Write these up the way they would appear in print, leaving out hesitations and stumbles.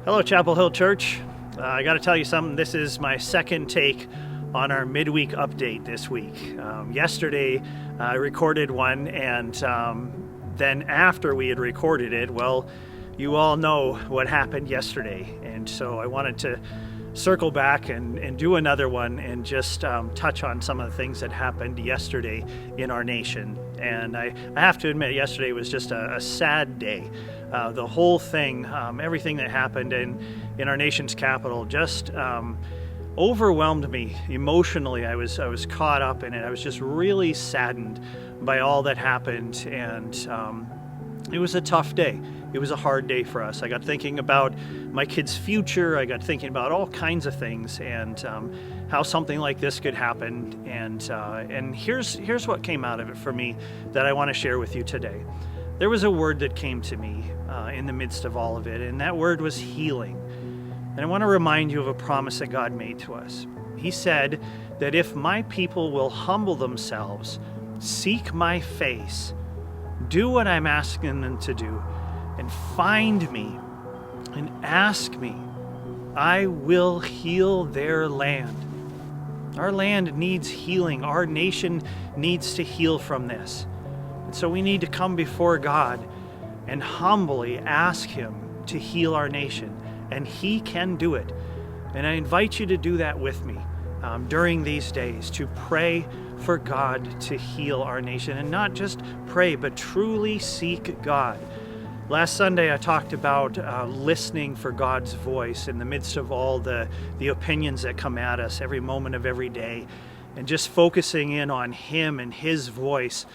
Hello, Chapel Hill Church. I got to tell you something. This is my second take on our midweek update this week. Yesterday, I recorded one, and then after we had recorded it, well, you all know what happened yesterday. And so I wanted to circle back and do another one and just touch on some of the things that happened yesterday in our nation. And I have to admit, yesterday was just a sad day. The whole thing, everything that happened in our nation's capital just overwhelmed me emotionally. I was caught up in it. I was just really saddened by all that happened, and it was a tough day. It was a hard day for us. I got thinking about my kids' future. I got thinking about all kinds of things and how something like this could happen. And here's what came out of it for me that I want to share with you today. There was a word that came to me in the midst of all of it, and that word was healing. And I want to remind you of a promise that God made to us. He said that if my people will humble themselves, seek my face, do what I'm asking them to do, and find me and ask me, I will heal their land. Our land needs healing. Our nation needs to heal from this. And so we need to come before God and humbly ask Him to heal our nation. And He can do it. And I invite you to do that with me during these days, to pray for God to heal our nation. And not just pray, but truly seek God. Last Sunday, I talked about listening for God's voice in the midst of all the opinions that come at us every moment of every day, and just focusing in on Him and His voice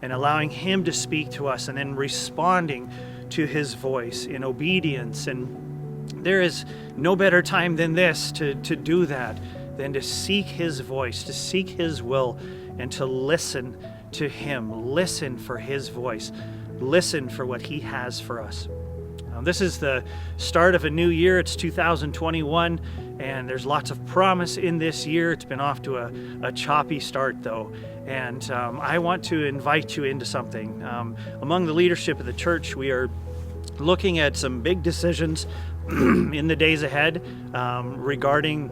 and allowing Him to speak to us and then responding to His voice in obedience. And there is no better time than this to do that, than to seek His voice, to seek His will, and to listen to Him, listen for His voice. Listen for what He has for us. This is the start of a new year. It's 2021, and there's lots of promise in this year. It's been off to a choppy start, though. And I want to invite you into something. Among the leadership of the church, we are looking at some big decisions in the days ahead regarding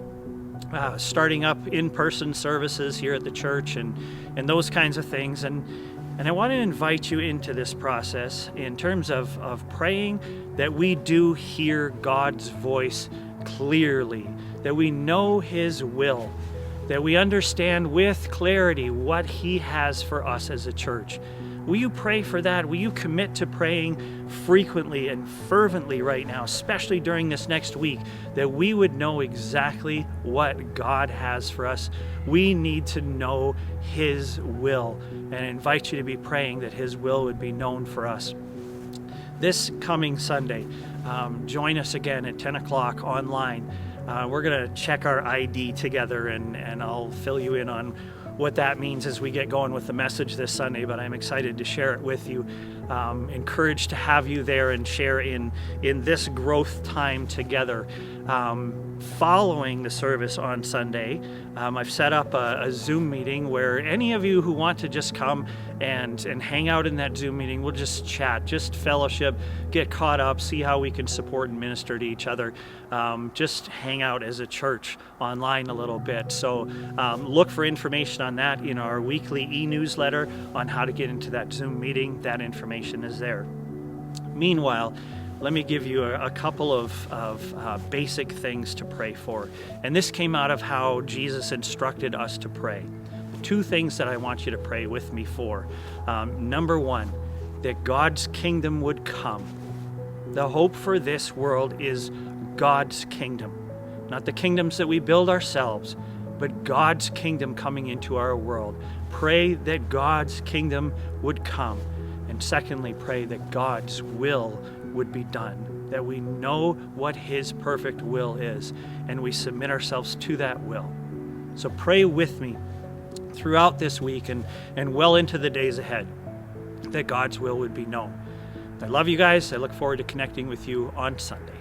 starting up in-person services here at the church and those kinds of things. And I want to invite you into this process in terms of praying that we do hear God's voice clearly, that we know His will, that we understand with clarity what He has for us as a church. Will you pray for that? Will you commit to praying frequently and fervently right now, especially during this next week, that we would know exactly what God has for us? We need to know His will, and I invite you to be praying that His will would be known for us. This coming Sunday, join us again at 10 o'clock online. We're going to check our ID together, and I'll fill you in on what that means as we get going with the message this Sunday, but I'm excited to share it with you. Encouraged to have you there and share in this growth time together. Following the service on Sunday, I've set up a Zoom meeting where any of you who want to just come and hang out in that Zoom meeting, we'll just chat, just fellowship, get caught up, see how we can support and minister to each other, just hang out as a church online a little bit. So look for information on that in our weekly e-newsletter on how to get into that Zoom meeting. That information is there. Meanwhile, let me give you a couple of basic things to pray for. And this came out of how Jesus instructed us to pray. Two things that I want you to pray with me for. Number one, that God's kingdom would come. The hope for this world is God's kingdom. Not the kingdoms that we build ourselves, but God's kingdom coming into our world. Pray that God's kingdom would come. And secondly, pray that God's will would be done, that we know what His perfect will is, and we submit ourselves to that will. So pray with me throughout this week and well into the days ahead, that God's will would be known. I love you guys. I look forward to connecting with you on Sunday.